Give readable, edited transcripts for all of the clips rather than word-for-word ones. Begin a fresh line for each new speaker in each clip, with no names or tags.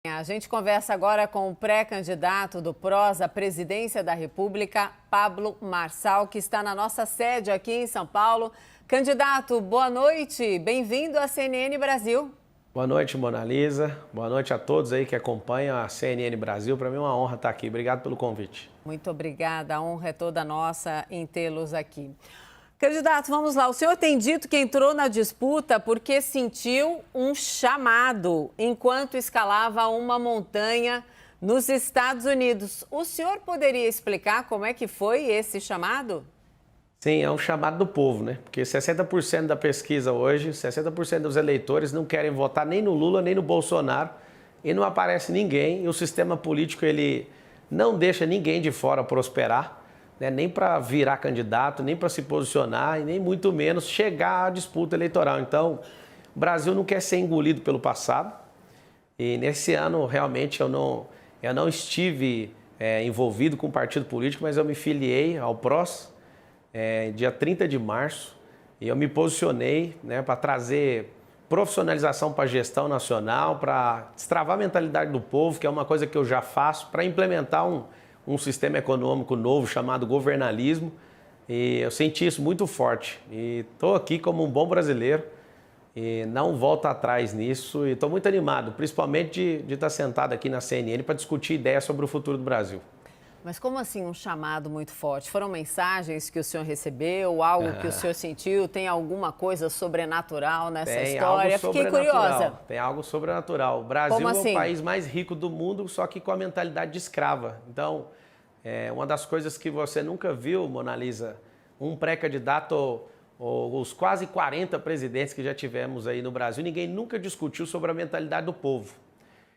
A gente conversa agora com o pré-candidato do PROS à presidência da República, Pablo Marçal, que está na nossa sede aqui em São Paulo. Candidato, boa noite, bem-vindo à CNN Brasil.
Boa noite, Mona Lisa. Boa noite a todos aí que acompanham a CNN Brasil. Para mim é uma honra estar aqui. Obrigado pelo convite.
Muito obrigada, a honra é toda nossa em tê-los aqui. Candidato, vamos lá. O senhor tem dito que entrou na disputa porque sentiu um chamado enquanto escalava uma montanha nos Estados Unidos. O senhor poderia explicar como é que foi esse chamado?
Sim, é um chamado do povo, né? Porque 60% da pesquisa hoje, 60% dos eleitores não querem votar nem no Lula, nem no Bolsonaro, e não aparece ninguém, e o sistema político ele não deixa ninguém de fora prosperar, né? Nem para virar candidato, nem para se posicionar, e nem muito menos chegar à disputa eleitoral. Então, o Brasil não quer ser engolido pelo passado, e nesse ano realmente eu não estive envolvido com partido político, mas eu me filiei ao PROS, dia 30 de março, e eu me posicionei, né, para trazer profissionalização para a gestão nacional, para destravar a mentalidade do povo, que é uma coisa que eu já faço, para implementar um sistema econômico novo chamado governalismo. E eu senti isso muito forte. E estou aqui como um bom brasileiro e não volto atrás nisso. E estou muito animado, principalmente de estar sentado aqui na CNN para discutir ideias sobre o futuro do Brasil.
Mas como assim um chamado muito forte? Foram mensagens que o senhor recebeu, algo que o senhor sentiu? Tem alguma coisa sobrenatural nessa história? Fiquei curiosa.
Tem algo sobrenatural. O Brasil é o país mais rico do mundo, só que com a mentalidade de escrava. Então, uma das coisas que você nunca viu, Mona Lisa, um pré-candidato ou os quase 40 presidentes que já tivemos aí no Brasil, ninguém nunca discutiu sobre a mentalidade do povo.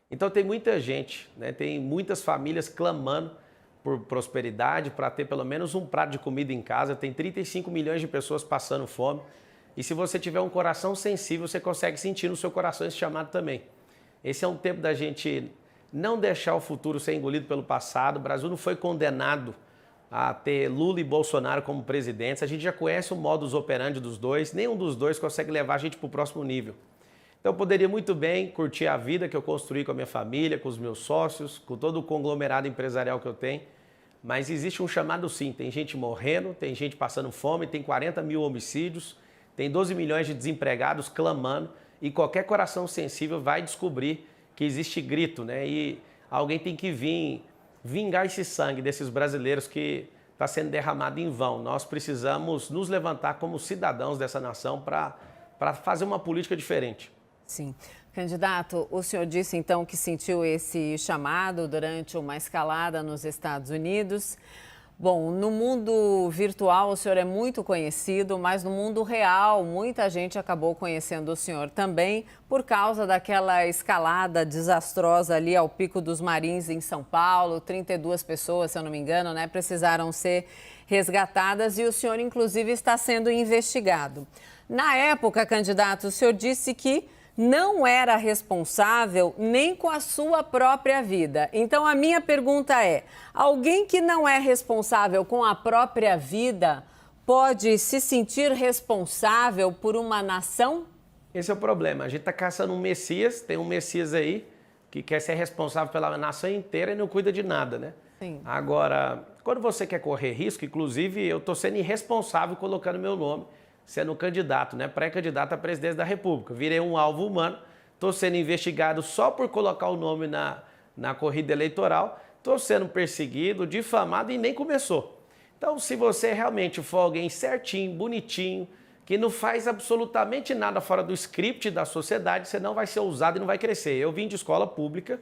Então tem muita gente, né, tem muitas famílias clamando por prosperidade, para ter pelo menos um prato de comida em casa. Tem 35 milhões de pessoas passando fome. E se você tiver um coração sensível, você consegue sentir no seu coração esse chamado também. Esse é um tempo da gente não deixar o futuro ser engolido pelo passado. O Brasil não foi condenado a ter Lula e Bolsonaro como presidentes. A gente já conhece o modus operandi dos dois. Nenhum dos dois consegue levar a gente para o próximo nível. Então eu poderia muito bem curtir a vida que eu construí com a minha família, com os meus sócios, com todo o conglomerado empresarial que eu tenho. Mas existe um chamado sim, tem gente morrendo, tem gente passando fome, tem 40 mil homicídios, tem 12 milhões de desempregados clamando, e qualquer coração sensível vai descobrir que existe grito, né? E alguém tem que vir vingar esse sangue desses brasileiros que está sendo derramado em vão. Nós precisamos nos levantar como cidadãos dessa nação para fazer uma política diferente.
Sim. Candidato, o senhor disse então que sentiu esse chamado durante uma escalada nos Estados Unidos. Bom, no mundo virtual o senhor é muito conhecido, mas no mundo real muita gente acabou conhecendo o senhor também por causa daquela escalada desastrosa ali ao Pico dos Marins em São Paulo. 32 pessoas, se eu não me engano, né, precisaram ser resgatadas e o senhor inclusive está sendo investigado. Na época, candidato, o senhor disse que não era responsável nem com a sua própria vida. Então, a minha pergunta é: alguém que não é responsável com a própria vida pode se sentir responsável por uma nação?
Esse é o problema. A gente está caçando um Messias, tem um Messias aí que quer ser responsável pela nação inteira e não cuida de nada, né?
Sim.
Agora, quando você quer correr risco, inclusive eu estou sendo irresponsável colocando meu nome, sendo candidato, né, pré-candidato à presidência da República. Virei um alvo humano, estou sendo investigado só por colocar o nome na corrida eleitoral, estou sendo perseguido, difamado e nem começou. Então, se você realmente for alguém certinho, bonitinho, que não faz absolutamente nada fora do script da sociedade, você não vai ser ousado e não vai crescer. Eu vim de escola pública,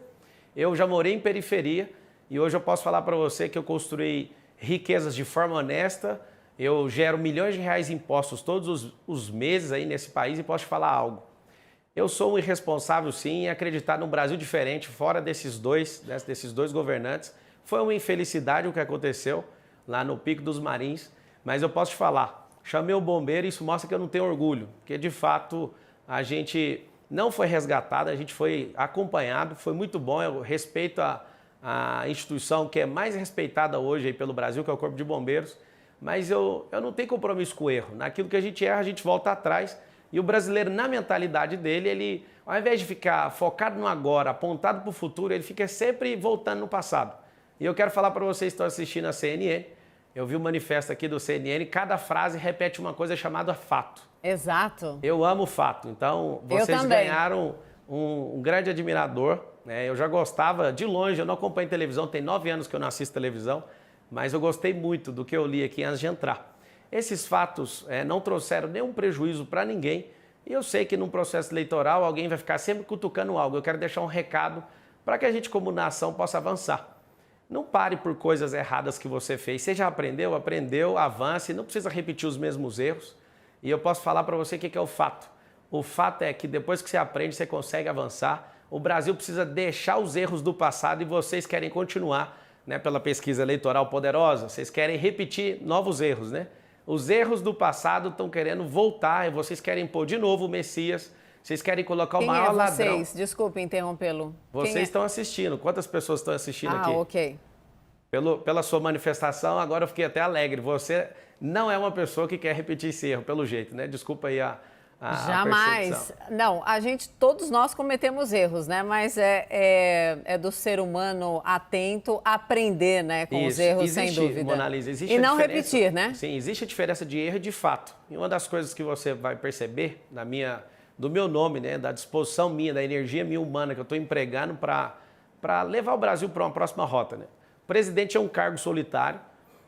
eu já morei em periferia e hoje eu posso falar para você que eu construí riquezas de forma honesta. Eu gero milhões de reais em impostos todos os meses aí nesse país e posso te falar algo. Eu sou um irresponsável sim em acreditar num Brasil diferente, fora desses dois governantes. Foi uma infelicidade o que aconteceu lá no Pico dos Marins, mas eu posso te falar, chamei o bombeiro e isso mostra que eu não tenho orgulho, porque de fato a gente não foi resgatado, a gente foi acompanhado, foi muito bom, eu respeito a instituição que é mais respeitada hoje aí pelo Brasil, que é o Corpo de Bombeiros. Mas eu não tenho compromisso com o erro. Naquilo que a gente erra, a gente volta atrás. E o brasileiro, na mentalidade dele, ele Ao invés de ficar focado no agora, apontado para o futuro, ele fica sempre voltando no passado. E eu quero falar para vocês que estão assistindo a CNN, eu vi o manifesto aqui do CNN, cada frase repete uma coisa chamada fato.
Exato.
Eu amo fato, então vocês ganharam um grande admirador, né? Eu já gostava, de longe, eu não acompanho televisão, tem 9 anos que eu não assisto televisão, mas eu gostei muito do que eu li aqui antes de entrar. Esses fatos não trouxeram nenhum prejuízo para ninguém, e eu sei que num processo eleitoral alguém vai ficar sempre cutucando algo. Eu quero deixar um recado para que a gente, como nação, possa avançar. Não pare por coisas erradas que você fez. Você já aprendeu? Aprendeu, avance, não precisa repetir os mesmos erros. E eu posso falar para você o que é o fato. O fato é que depois que você aprende, você consegue avançar. O Brasil precisa deixar os erros do passado e vocês querem continuar, né, pela pesquisa eleitoral poderosa. Vocês querem repetir novos erros, né? Os erros do passado estão querendo voltar e vocês querem pôr de novo o Messias. Vocês querem colocar o maior ladrão.
Quem é vocês? Desculpe interrompê-lo.
Vocês estão assistindo. Quantas pessoas estão assistindo aqui?
Ah, ok.
Pela sua manifestação, agora eu fiquei até alegre. Você não é uma pessoa que quer repetir esse erro, pelo jeito, né? Desculpa aí a
Jamais. Não, todos nós cometemos erros, né? Mas é do ser humano atento aprender, né? Com os erros, sem dúvida.
Mona Lisa, existe
e não repetir, né?
Sim, existe a diferença de erro e de fato. E uma das coisas que você vai perceber do meu nome, né? Da disposição minha, da energia minha humana que eu estou empregando para levar o Brasil para uma próxima rota, né? O presidente é um cargo solitário.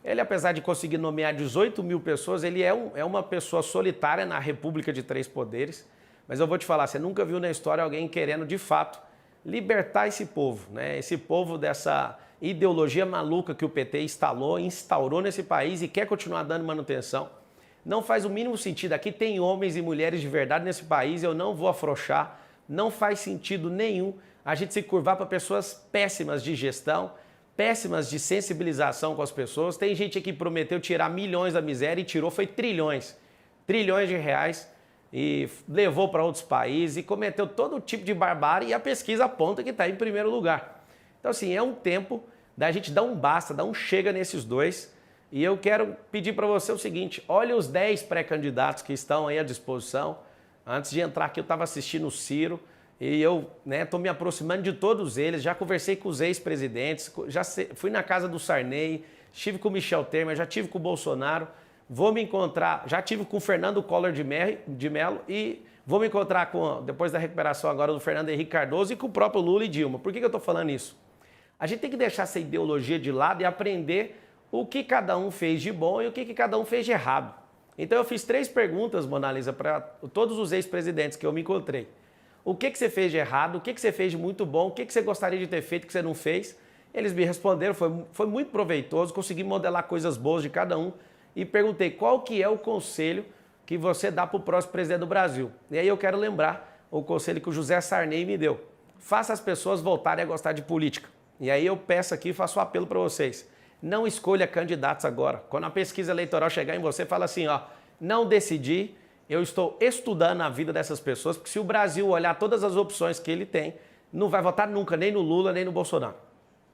Ele, apesar de conseguir nomear 18 mil pessoas, ele é uma pessoa solitária na República de 3 poderes. Mas eu vou te falar, você nunca viu na história alguém querendo, de fato, libertar esse povo, né? Esse povo dessa ideologia maluca que o PT instaurou nesse país e quer continuar dando manutenção. Não faz o mínimo sentido. Aqui tem homens e mulheres de verdade nesse país, eu não vou afrouxar. Não faz sentido nenhum a gente se curvar para pessoas péssimas de gestão, péssimas de sensibilização com as pessoas. Tem gente aqui que prometeu tirar milhões da miséria e tirou foi trilhões de reais e levou para outros países e cometeu todo tipo de barbárie e a pesquisa aponta que está em primeiro lugar. Então, assim, é um tempo da gente dar um basta, dar um chega nesses dois. E eu quero pedir para você o seguinte, olha os 10 pré-candidatos que estão aí à disposição. Antes de entrar aqui eu estava assistindo o Ciro, e eu estou me aproximando de todos eles, já conversei com os ex-presidentes, fui na casa do Sarney, estive com o Michel Temer, já estive com o Bolsonaro, vou me encontrar, já estive com o Fernando Collor de Mello e vou me encontrar depois da recuperação agora do Fernando Henrique Cardoso e com o próprio Lula e Dilma. Por que eu estou falando isso? A gente tem que deixar essa ideologia de lado e aprender o que cada um fez de bom e o que cada um fez de errado. Então eu fiz 3 perguntas, Mona Lisa, para todos os ex-presidentes que eu me encontrei. O que você fez de errado, o que você fez de muito bom, o que você gostaria de ter feito que você não fez. Eles me responderam, foi muito proveitoso, consegui modelar coisas boas de cada um e perguntei qual que é o conselho que você dá para o próximo presidente do Brasil. E aí eu quero lembrar o conselho que o José Sarney me deu. Faça as pessoas voltarem a gostar de política. E aí eu peço aqui, faço um apelo para vocês. Não escolha candidatos agora. Quando a pesquisa eleitoral chegar em você, fala assim, ó, não decidi. Eu estou estudando a vida dessas pessoas, porque se o Brasil olhar todas as opções que ele tem, não vai votar nunca, nem no Lula, nem no Bolsonaro.